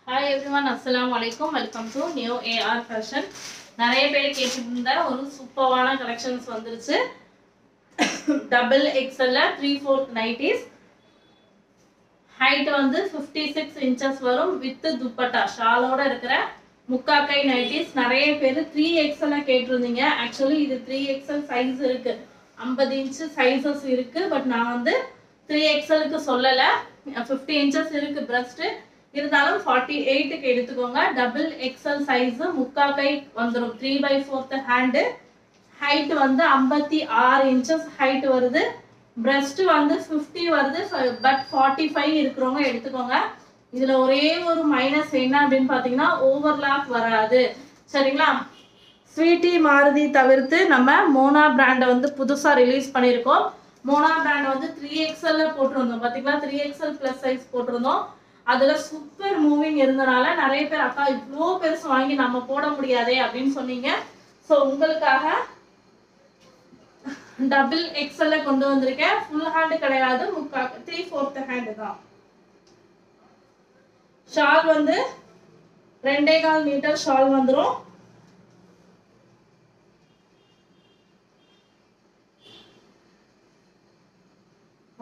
Hi everyone, Assalamu alaikum. Welcome to New AR Fashion. நிறைய பேர் கேட்டிருந்த ஒரு சூப்பரான கலெக்ஷன்ஸ் வந்துருச்சு. Double எக்ஸ்எல்ல 3/4 nighties. ஹைட் வந்து 56 inches வரும் வித் துப்பட்டா ஷாலோட இருக்கிற முக்காக்கை நைட்டிஸ். நிறைய பேர் 3XL கேட்டிருந்தீங்க. ஆக்சுவலி இது 3XL சைஸ் இருக்கு, 50 inch சைஸஸ் இருக்கு. பட் நான் வந்து 3XLக்கு சொல்லல. 50 inches இருக்கு பிரஸ்ட், இருந்தாலும் 48க்கு எடுத்துக்கோங்க. டபுள் எக்ஸ்எல் சைஸ் முக்காக்கை வந்துடும். 3/4 ஹேண்டு. ஹைட் வந்து 56 inches ஹைட் வருது. பிரஸ்ட் வந்து 50 வருது. பட் 45 இருக்கிறவங்க எடுத்துக்கோங்க. இதுல ஒரே ஒரு மைனஸ் என்ன அப்படின்னு பாத்தீங்கன்னா ஓவர்லாக் வராது. சரிங்களா? ஸ்வீட்டி மாருதி தவிர்த்து நம்ம மோனா பிராண்டை வந்து புதுசா ரிலீஸ் பண்ணியிருக்கோம். மோனா பிராண்ட் வந்து 3XL போட்டிருந்தோம். பாத்தீங்களா? 3XL பிளஸ் சைஸ் போட்டிருந்தோம். அதுல சூப்பர் மூவிங் இருந்தனால நிறைய பேர் அக்கா இவ்வளோ பெருசு வாங்கி நம்ம போட முடியாதே அப்படின்னு சொன்னீங்க. ஸோ உங்களுக்காக டபுள் எக்ஸ்எல்ல கொண்டு வந்திருக்கேன். ஃபுல் ஹேண்ட் கிடையாது, 3/4 ஹேண்டு தான். ஷால் வந்து 2.25 மீட்டர் ஷால் வந்துடும்.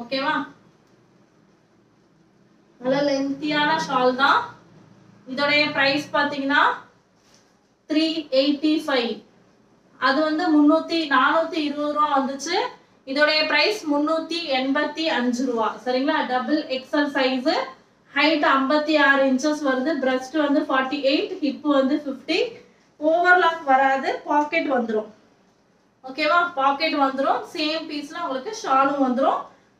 ஓகேவா? நல்ல லென்த்தியான ஷால் தான். இதோடைய பிரைஸ் பாத்தீங்கன்னா 385. அது வந்து 420 ரூபா வந்துச்சு. இதோடைய பிரைஸ் 385 ரூபா. சரிங்களா? Double XL size, height 56 inches வருது. பிரஸ்ட் வந்து 48, ஹிப் வந்து 50. ஓவர்லாக் வராது, பாக்கெட் வந்துடும். ஓகேவா? பாக்கெட் வந்துடும். சேம் பீஸ்ல உங்களுக்கு ஷாலும் வந்துடும்.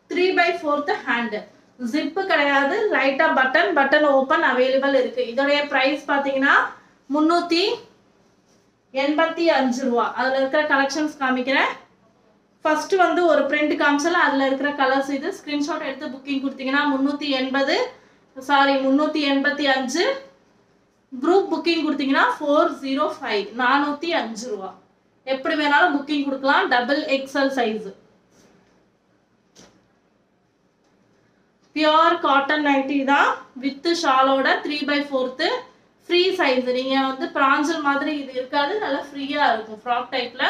3/4 ஹேண்டு. ஜிப்பு கிடையாது, லைட்டா பட்டன் ஓபன் அவைலபிள் இருக்கு. இதோடைய பிரைஸ் பாத்தீங்கன்னா 385 ரூபா. அதுல இருக்கிற கலெக்ஷன்ஸ் காமிக்கிறேன். ஃபர்ஸ்ட் வந்து ஒரு பிரிண்ட் காமிச்சல, அதுல இருக்கிற கலர்ஸ் இது. ஸ்கிரீன்ஷாட் எடுத்து புக்கிங் கொடுத்தீங்கன்னா 385. குரூப் புக்கிங் கொடுத்தீங்கன்னா 405, 405 ரூபா. எப்படி வேணாலும் புக்கிங் கொடுக்கலாம். Double XL size, pure cotton nightie தான் வித் ஷாலோட 3/4 ஃப்ரீ சைஸ். நீங்க வந்து பிராஞ்சல் மாதிரி இது இருக்காது, நல்லா ஃப்ரீயா இருக்கும். ஃப்ராக் டைப்ல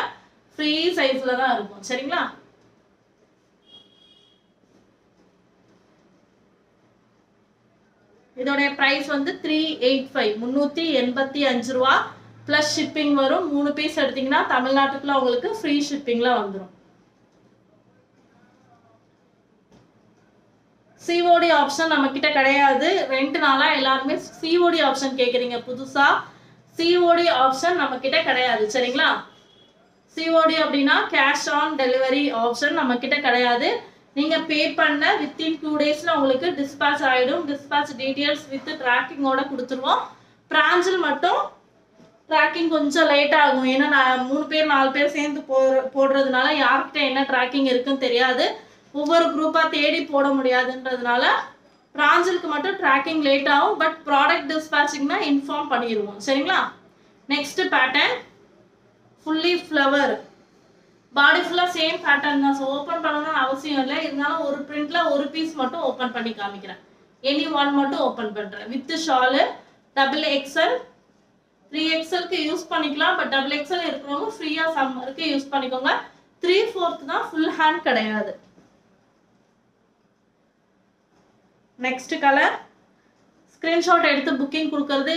ஃப்ரீ சைஸ்ல தான் இருக்கும். சரிங்களா? இதோடைய பிரைஸ் வந்து 385, 385 ரூபா பிளஸ் ஷிப்பிங் வரும். 3 பீஸ் எடுத்தீங்கன்னா தமிழ்நாட்டுக்குள்ள உங்களுக்கு ஃப்ரீ ஷிப்பிங்ல வந்துடும். சிஓடி ஆப்ஷன் நம்ம கிட்ட கிடையாது. 2 நாளா எல்லாருமே சிஓடி ஆப்ஷன் கேக்குறீங்க. புதுசா சிஓடி ஆப்ஷன் நம்ம கிட்ட கிடையாது. சரிங்களா? சிஓடி அப்படின்னா கேஷ் ஆன் டெலிவரி ஆப்ஷன் நம்ம கிட்ட கிடையாது. நீங்க பே பண்ண வித்தின் 2 daysல உங்களுக்கு டிஸ்பேச் ஆயிடும். டிஸ்பேச் டீடைல்ஸ் வித் ட்ராக்கிங்கோட கொடுத்துருவோம். பிராஞ்சில் மட்டும் ட்ராக்கிங் கொஞ்சம் லேட் ஆகும். ஏன்னா நான் 3 பேர் 4 பேர் சேர்ந்து போடுறதுனால யார்கிட்ட என்ன ட்ராக்கிங் இருக்குன்னு தெரியாது. ஒவ்வொரு குரூப்பா தேடி போட முடியாதுன்றதுனால பிராஞ்சலுக்கு மட்டும் ட்ராக்கிங் லேட் ஆகும். பட் ப்ராடக்ட் டிஸ்பேச்சிங்னா இன்ஃபார்ம் பண்ணிடுவோம். சரிங்களா? Next pattern fully flower. Body ஃபுல்லா சேம் பேட்டர்ன் தான். ஸோ ஓப்பன் பண்ணணும்னு அவசியம் இல்லை. இருந்தாலும் ஒரு பிரிண்ட்ல ஒரு பீஸ் மட்டும் ஓப்பன் பண்ணி காமிக்கிறேன். எனி ஒன் மட்டும் ஓப்பன் பண்றேன். வித் ஷாலு. டபுள் எக்ஸ்எல் 3XLக்கு யூஸ் பண்ணிக்கலாம். பட் டபுள் எக்ஸ்எல் இருக்கிறவங்க ஃப்ரீயா சம்மருக்கு யூஸ் பண்ணிக்கோங்க. 3/4 தான், ஃபுல் ஹேண்ட் கிடையாது. Next colour. ஸ்கிரீன்ஷாட் எடுத்து புக்கிங் கொடுக்கறது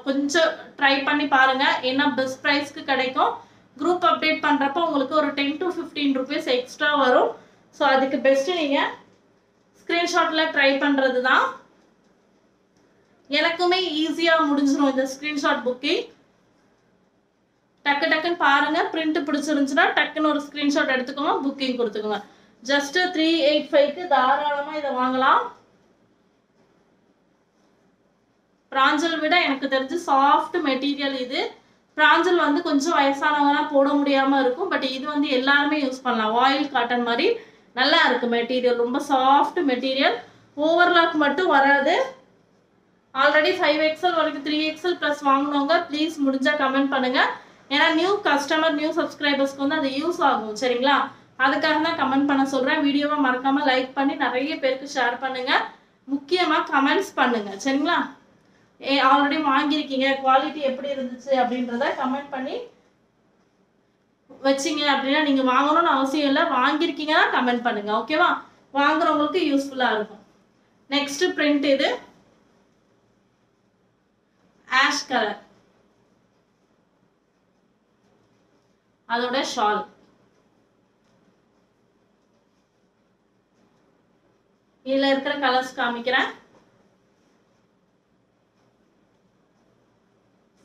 கொஞ்சம் ட்ரை பண்ணி பாருங்க. ஏன்னா பெஸ்ட் ப்ரைஸ்க்கு கிடைக்கும். குரூப் அப்டேட் பண்றப்ப உங்களுக்கு ஒரு 10 to 15 rupees எக்ஸ்ட்ரா வரும். ஸோ அதுக்கு பெஸ்ட் நீங்க ஸ்கிரீன்ஷாட்ல ட்ரை பண்றது தான். எனக்குமே ஈஸியா முடிஞ்சிடும் இந்த ஸ்கிரீன்ஷாட் புக்கிங். டக்குன்னு பாருங்க. பிரிண்ட் பிடிச்சிருந்துச்சுன்னா டக்குன்னு ஒரு ஸ்கிரீன்ஷாட் எடுத்துக்கோங்க, புக்கிங் கொடுத்துக்கோங்க. ஜஸ்ட் 385க்கு தாராளமா இதை வாங்கலாம். பிராஞ்சல் விட எனக்கு தெரிஞ்சு சாஃப்ட் மெட்டீரியல் இது. பிராஞ்சல் வந்து கொஞ்சம் வயசானவங்கலாம் போட முடியாம இருக்கும். பட் இது வந்து எல்லாருமே யூஸ் பண்ணலாம். ஆயில் காட்டன் மாதிரி நல்லா இருக்கு மெட்டீரியல். ரொம்ப சாஃப்ட் மெட்டீரியல். ஓவர்லாக் மட்டும் வராது. ஆல்ரெடி 5XL வரைக்கும் 3XL பிளஸ் வாங்கினவங்க ப்ளீஸ் முடிஞ்சா கமெண்ட் பண்ணுங்க. ஏன்னா நியூ கஸ்டமர் நியூ சப்ஸ்கிரைபர்ஸ்க்கு வந்து அது யூஸ் ஆகும். சரிங்களா? அதுக்காக தான் கமெண்ட் பண்ண சொல்றேன். வீடியோவை மறக்காம லைக் பண்ணி நிறைய பேருக்கு ஷேர் பண்ணுங்க. முக்கியமா கமெண்ட்ஸ் பண்ணுங்க. சரிங்களா? ஆல்ரெடி வாங்கியிருக்கீங்க, குவாலிட்டி எப்படி இருந்துச்சு அப்படின்றத கமெண்ட் பண்ணி வச்சிங்க அப்படின்னா நீங்கள் வாங்கணும்னு அவசியம் இல்லை, வாங்கியிருக்கீங்கன்னா கமெண்ட் பண்ணுங்க. ஓகேவா? வாங்குறவங்களுக்கு யூஸ்ஃபுல்லாக இருக்கும். நெக்ஸ்ட் பிரிண்ட் இது ஆஷ் கலர், அதோட ஷால். இதுல இருக்கிற கலர்ஸ் காமிக்கிறேன்.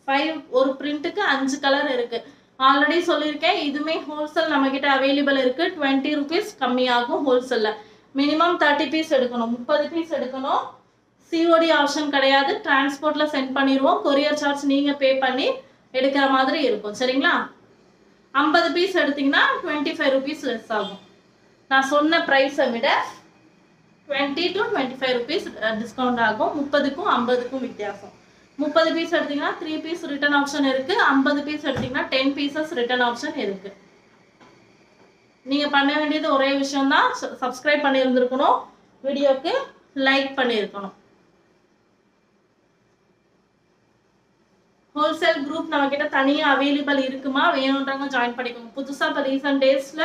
5 ஒரு பிரிண்ட்டுக்கு 5 கலர் இருக்கு. ஆல்ரெடி சொல்லியிருக்கேன், இதுமே ஹோல்சேல் நம்ம கிட்ட அவைலபிள் இருக்கு. 20 rupees கம்மியாகும் ஹோல்சேல்ல. மினிமம் 30 பீஸ் எடுக்கணும், 30 பீஸ் எடுக்கணும். சிஓடி ஆப்ஷன் கிடையாது, டிரான்ஸ்போர்ட்ல சென்ட் பண்ணிடுவோம். கொரியர் சார்ஜ் நீங்க பே பண்ணி எடுக்கிற மாதிரி இருக்கும். சரிங்களா? 50 பீஸ் எடுத்தீங்கன்னா 25 rupees லெஸ் ஆகும். நான் சொன்ன ப்ரைஸை விட 20 to 25 rupees டிஸ்கவுண்ட் ஆகும். 30க்கும் 50க்கும் வித்தியாசம். 30 பீஸ் எடுத்தீங்கன்னா 3 பீஸ் ரிட்டர்ன் ஆப்ஷன் இருக்கு. 50 பீஸ் எடுத்தீங்கன்னா 10 பீசஸ் ரிட்டர்ன் ஆப்ஷன் இருக்கு. நீங்க பண்ண வேண்டியது ஒரே விஷயம் தான், சப்ஸ்கிரைப் பண்ணியிருந்திருக்கணும், வீடியோக்கு லைக் பண்ணியிருக்கணும். ஹோல்சேல் குரூப் நம்ம கிட்ட தனியா அவைலபிள் இருக்குமா, வேணுன்றவங்க ஜாயின் பண்ணிக்கோங்க. புதுசா இப்போ ரீசன்ட் டேஸ்ல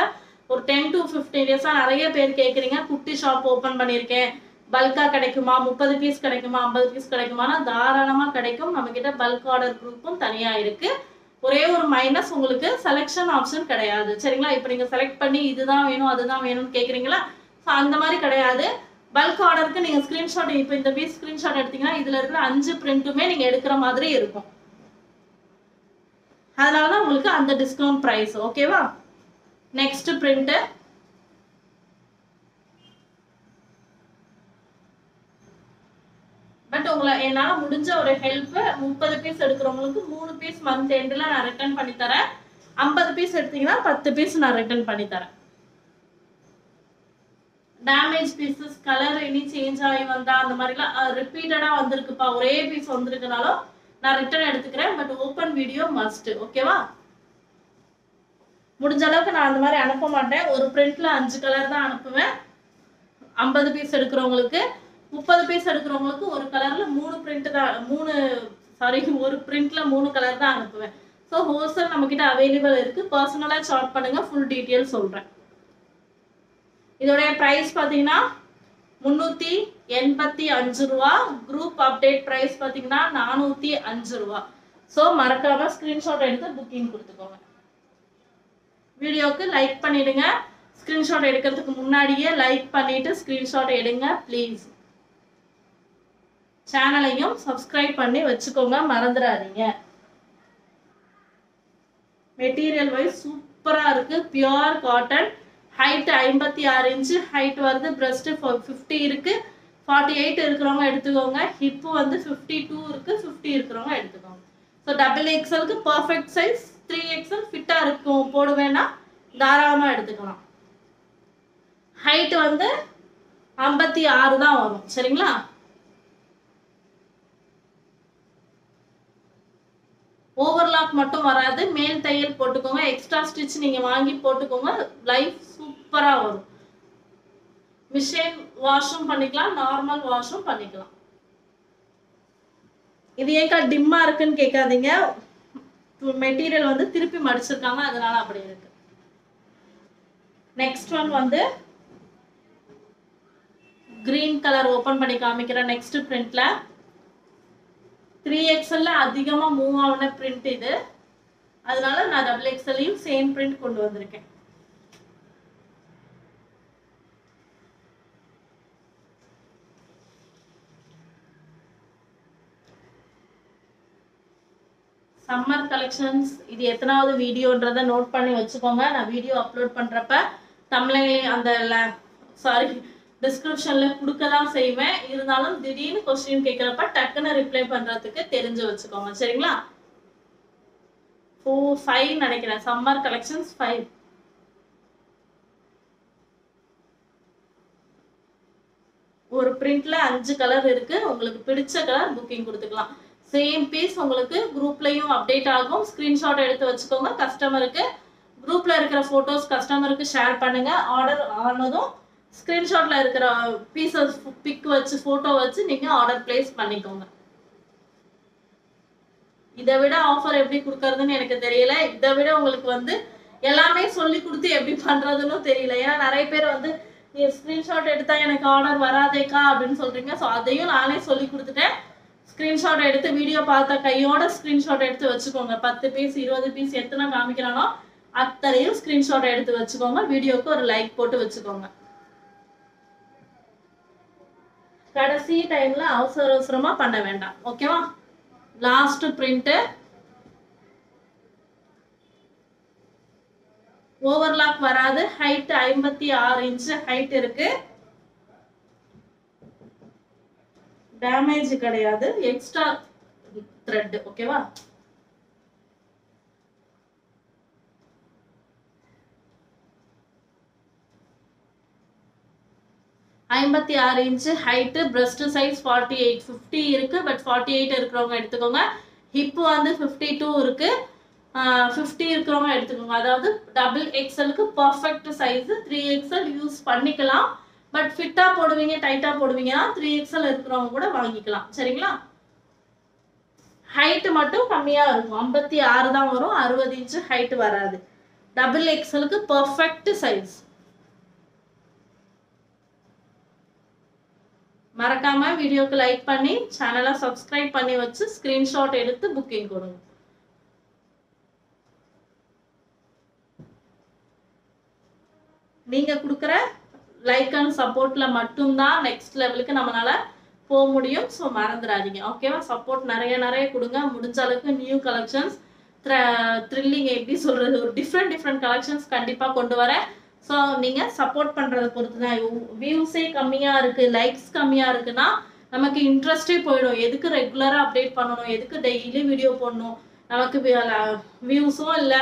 ஒரு 10 to 15 டேஸா நிறைய பேர் கேட்குறீங்க, குட்டி ஷாப் ஓப்பன் பண்ணியிருக்கேன், பல்கா கிடைக்குமா, 30 பீஸ் கிடைக்குமா, 50 பீஸ் கிடைக்குமானா தாராளமா கிடைக்கும். நம்ம கிட்ட பல்க் ஆர்டர் குரூப்பும் தனியா இருக்கு. ஒரே ஒரு மைனஸ், உங்களுக்கு செலெக்ஷன் ஆப்ஷன் கிடையாது. சரிங்களா? இப்போ நீங்க செலக்ட் பண்ணி இதுதான் வேணும் அதுதான் வேணும்னு கேட்குறீங்களா, ஸோ அந்த மாதிரி கிடையாது. பல்க் ஆர்டருக்கு நீங்க ஸ்கிரீன்ஷாட், இப்போ இந்த பீஸ் ஸ்கிரீன்ஷாட் எடுத்தீங்கன்னா இதுல இருக்கிற 5 பிரிண்ட்டுமே நீங்க எடுக்கிற மாதிரி இருக்கும். அதனால தான் உங்களுக்கு அந்த டிஸ்கவுண்ட் ப்ரைஸ். ஓகேவா? நெக்ஸ்ட் பிரிண்ட் பட் உங்களை என்னால முடிஞ்ச ஒரு ஹெல்ப், 30 பீஸ் எடுக்கிறவங்களுக்கு 3 பீஸ் மந்த் எண்ட்ல நான் ரிட்டர்ன் பண்ணி தரேன். 50 பீஸ் எடுத்தீங்கன்னா 10 பீஸ் நான் ரிட்டர்ன் பண்ணி தரேன். டேமேஜ் பீசஸ், கலர் இனி சேஞ்ச் ஆகி வந்தா அந்த மாதிரிலாம் ரிப்பீட்டடா வந்திருக்குப்பா, ஒரே பீஸ் வந்திருக்குனாலும் நான் ரிட்டர்ன் எடுத்துக்கிறேன். But open video must. ஓகேவா? முடிஞ்ச அளவுக்கு நான் அந்த மாதிரி அனுப்ப மாட்டேன். ஒரு பிரிண்ட்ல 5 கலர் தான் அனுப்புவேன். 50 பீஸ் எடுக்கிறவங்களுக்கு, 30 பீஸ் எடுக்கிறவங்களுக்கு ஒரு கலர்ல 3 பிரிண்ட் தான், ஒரு பிரிண்ட்ல 3 கலர் தான் அனுப்புவேன். ஸோ ஹோல்சேல் நம்ம கிட்ட அவைலபிள் இருக்கு. பர்சனலா சார்ட் பண்ணுங்க, ஃபுல் டீட்டெயில் சொல்றேன். இதோடைய பிரைஸ் பாத்தீங்கன்னா 385 ரூபா. குரூப் அப்டேட் பிரைஸ் பாத்தீங்கன்னா 405 ரூபா. ஸோ மறக்காம ஸ்கிரீன்ஷாட் எடுத்து புக்கிங் கொடுத்துக்கோங்க. வீடியோக்கு லைக் பண்ணிடுங்க. ஸ்கிரீன்ஷாட் எடுக்கிறதுக்கு முன்னாடியே லைக் பண்ணிட்டு ஸ்கிரீன்ஷாட் எடுங்க ப்ளீஸ். சேனலையும் சப்ஸ்கிரைப் பண்ணி வச்சுக்கோங்க, மறந்துடாதீங்க. மெட்டீரியல் வைஸ் சூப்பரா இருக்கு, pure cotton. Height 56 inch height வருது. பிரஸ்ட் 50 இருக்கு, 48 இருக்கிறவங்க எடுத்துக்கோங்க. ஹிப்பு வந்து 52 இருக்கு, 50 இருக்கிறவங்க எடுத்துக்கோங்க. So XXLக்கு perfect size. 3XL ஃபிட்டா இருக்கும், போடுவேன்னா தாராளமா எடுத்துக்கலாம். ஹைட் வந்து 56 தான் வரும். சரிங்களா? ஓவர்லாக் மட்டும் வராது, மேல் தையல் போட்டுக்கோங்க. எக்ஸ்ட்ரா ஸ்டிச் நீங்க வாங்கி போட்டுக்கோங்க, லைஃப் சூப்பரா வரும். மிஷின் வாஷும் பண்ணிக்கலாம், நார்மல் வாஷும் பண்ணிக்கலாம். இது ஏக்கா டிம்மா இருக்குன்னு கேட்காதீங்க, மெட்டீரியல் வந்து திருப்பி மடிச்சிருக்காங்க, அதனால அப்படி இருக்கு. நெக்ஸ்ட் ஒன் வந்து கிரீன் கலர் ஓபன் பண்ணி காமிக்கிறேன். நெக்ஸ்ட் பிரிண்ட்ல 3XL அதிகமா மூவ் ஆன பிரிண்ட் இது, அதனால நான் XXLையும் சேம் பிரிண்ட் கொண்டு வந்திருக்கேன். சம்மர் கலெக்ஷன்ஸ் இது எத்தனாவது வீடியோன்றதை நோட் பண்ணி வச்சுக்கோங்க. நான் வீடியோ அப்லோட் பண்றப்ப தமிழ்ல டிஸ்கிரிப்ஷன்ல கொடுக்க தான் செய்வேன். இருந்தாலும் திடீர்னு கொஸ்டின் கேட்கிறப்ப டக்குன்னு ரிப்ளை பண்றதுக்கு தெரிஞ்சு வச்சுக்கோங்க. சரிங்களா? 5 நினைக்கிறேன். Summer collections 5. ஒரு பிரிண்ட்ல 5 கலர் இருக்கு. உங்களுக்கு பிடிச்ச கலர் புக்கிங் கொடுத்துக்கலாம். சேம் பீஸ் உங்களுக்கு குரூப்லயும் அப்டேட் ஆகும். ஸ்கிரீன்ஷாட் எடுத்து வச்சுக்கோங்க. கஸ்டமருக்கு குரூப்ல இருக்கிற போட்டோஸ் கஸ்டமருக்கு ஷேர் பண்ணுங்க. ஆர்டர் ஆனதும் ஸ்கிரீன்ஷாட்ல இருக்கிற பீசஸ் பிக் வச்சு போட்டோ வச்சு நீங்க ஆர்டர் பிளேஸ் பண்ணிக்கோங்க. இதை விட ஆஃபர் எப்படி கொடுக்கறதுன்னு எனக்கு தெரியல. இதை விட உங்களுக்கு வந்து எல்லாமே சொல்லி கொடுத்து எப்படி பண்றதுன்னு தெரியல. ஏன்னா நிறைய பேர் வந்து ஸ்கிரீன்ஷாட் எடுத்தா எனக்கு ஆர்டர் வராதேக்கா அப்படின்னு சொல்றீங்க. ஸோ அதையும் நானே சொல்லி கொடுத்துட்டேன். ஸ்கிரீன்ஷாட் எடுத்து வீடியோ பார்த்த கையோட ஸ்கிரீன்ஷாட் எடுத்து வச்சுக்கோங்க. 10 பீஸ் 20 பீஸ் எத்தனை காமிக்கிறானோ அத்தனையும் ஸ்கிரீன்ஷாட் எடுத்து வச்சுக்கோங்க. வீடியோக்கு ஒரு லைக் போட்டு வச்சுக்கோங்க. கடைசி டைம்ல அவசர அவசரமா பண்ண வேண்டாம். ஓகேவா? லாஸ்ட் பிரிண்ட் ஓவர்லாக் வராது. ஹைட் 56 இன்ச் ஹைட் இருக்கு. டேமேஜ் கிடையாது. Extra thread. ஓகேவா? ஐம்பத்தி 6 இன்ச் ஹைட். பிரஸ்ட் சைஸ் 48 50 இருக்கு. பட் 48 இருக்கிறவங்க எடுத்துக்கோங்க. ஹிப் வந்து 52 இருக்கு. 50 இருக்கிறவங்க எடுத்துக்கோங்க. அதாவது டபுள் எக்ஸலுக்கு பர்ஃபெக்ட் சைஸ். 3XL யூஸ் பண்ணிக்கலாம். பட் ஃபிட்டா போடுவீங்க டைட்டா போடுவீங்கன்னா 3XL இருக்கிறவங்க கூட வாங்கிக்கலாம். சரிங்களா? ஹைட் மட்டும் கம்மியா இருக்கும். 56 தான் வரும். 60 இன்ச் ஹைட் வராது. டபுள் எக்ஸலுக்கு பர்ஃபெக்ட் சைஸ். மறக்காம வீடியோக்கு லைக் பண்ணி சேனலை சப்ஸ்கிரைப் பண்ணி வச்சு ஸ்கிரீன்ஷாட் எடுத்து புக்கிங் கொடுங்க. நீங்க கொடுக்குற லைக் அண்ட் சப்போர்ட்ல மட்டும்தான் நெக்ஸ்ட் லெவலுக்கு நம்மளால போக முடியும். ஸோ மறந்துடாதீங்க. ஓகேவா? சப்போர்ட் நிறைய நிறைய கொடுங்க. முடிஞ்ச அளவுக்கு நியூ கலெக்ஷன்ஸ் த்ரில்லிங் எப்படி சொல்றது, ஒரு டிஃப்ரெண்ட் கலெக்ஷன்ஸ் கண்டிப்பா கொண்டு வரேன். ஸோ நீங்கள் சப்போர்ட் பண்ணுறதை பொறுத்து தான். வியூஸே கம்மியாக இருக்குது, லைக்ஸ் கம்மியாக இருக்குன்னா நமக்கு இன்ட்ரெஸ்டே போயிடும். எதுக்கு ரெகுலராக அப்டேட் பண்ணணும், எதுக்கு டெய்லி வீடியோ போடணும், நமக்கு வியூஸும் இல்லை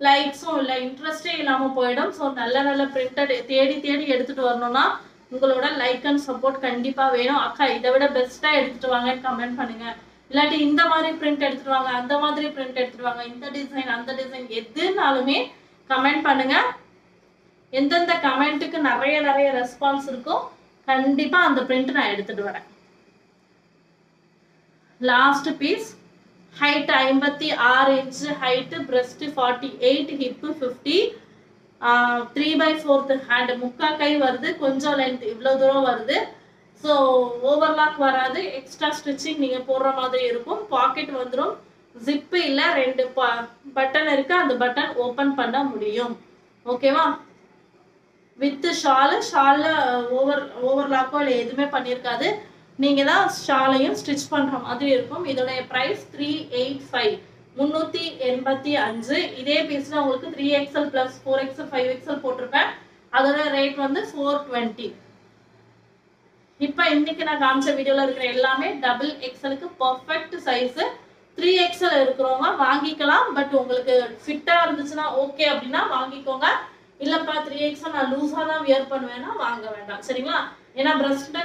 லைக்ஸும் இல்லை, இன்ட்ரெஸ்டே இல்லாமல் போயிடும். ஸோ நல்ல நல்ல பிரிண்டட் தேடி எடுத்துகிட்டு வரணும்னா உங்களோட லைக் அண்ட் சப்போர்ட் கண்டிப்பாக வேணும். அக்கா இதை விட பெஸ்ட்டாக எடுத்துகிட்டு வாங்கன்னு கமெண்ட் பண்ணுங்கள். இல்லாட்டி இந்த மாதிரி பிரிண்ட் எடுத்துகிட்டு வாங்க, அந்த மாதிரி பிரிண்ட் எடுத்துகிட்டு வாங்க, இந்த டிசைன் அந்த டிசைன் எதுனாலுமே கமெண்ட் பண்ணுங்கள். எந்தெந்த கமெண்ட்டுக்கு நிறைய ரெஸ்பான்ஸ் இருக்கோ கண்டிப்பா அந்த பிரிண்ட் நான் எடுத்துட்டு வரேன். Last piece height 56 inch height, breast 48, hip 50, 3/4 hand, முக்கா கை வருது, கொஞ்சம் லென்த் இவ்வளவு தூரம் வருது. ஸோ ஓவர்லாக் வராது. எக்ஸ்ட்ரா ஸ்டிச்சிங் நீங்க போடுற மாதிரி இருக்கும். பாக்கெட் வந்துடும். ஜிப்பு இல்லை, 2 பட்டன் இருக்கு. அந்த பட்டன் ஓபன் பண்ண முடியும். ஓகேவா? வித் ஷால்ல ஓவர்லாக்கோ இல்லை எதுவுமே பண்ணியிருக்காது. நீங்கள் தான் ஷாலையும் ஸ்டிச் பண்ணுற மாதிரி இருக்கும். இதோடைய ப்ரைஸ் 385 385. இதே பீஸில் உங்களுக்கு 3XL + 4XL 5XL போட்டிருப்பேன். அதோட ரேட் வந்து 420. இப்போ இன்னைக்கு நான் காமிச்ச வீடியோவில் இருக்கிற எல்லாமே டபுள் எக்ஸலுக்கு பர்ஃபெக்ட் சைஸு. 3XL இருக்கிறவங்க வாங்கிக்கலாம். பட் உங்களுக்கு ஃபிட்டாக இருந்துச்சுன்னா ஓகே அப்படின்னா வாங்கிக்கோங்க. இல்லப்பா 3XL நான் லூஸா தான் வியர் பண்ணுவேன்னா வாங்க வேண்டாம். சரிங்களா? ஏன்னா பிரஸ்ட்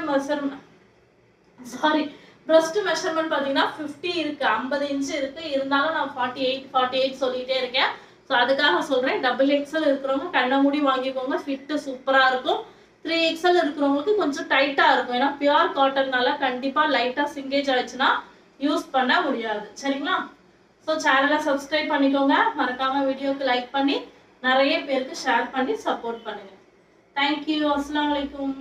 மெஷர்மெண்ட் பார்த்தீங்கன்னா 50 இருக்கு, 50 இன்ச் இருக்கு. இருந்தாலும் நான் 48 சொல்லிட்டே இருக்கேன். ஸோ அதுக்காக சொல்றேன். டபுள் எக்ஸல் இருக்கிறவங்க கண்ணை மூடி வாங்கிக்கோங்க. ஃபிட்டு சூப்பரா இருக்கும். 3XL இருக்கிறவங்களுக்கு கொஞ்சம் டைட்டா இருக்கும். ஏன்னா பியூர் காட்டன்னால கண்டிப்பா லைட்டா சிங்கேஜ் ஆயிடுச்சுன்னா யூஸ் பண்ண முடியாது. சரிங்களா? ஸோ சேனலை சப்ஸ்கிரைப் பண்ணிக்கோங்க. மறக்காம வீடியோக்கு லைக் பண்ணி நிறைய பேருக்கு ஷேர் பண்ணி சப்போர்ட் பண்ணுங்க. தேங்க்யூ. அஸ்ஸலாமு அலைக்கும்.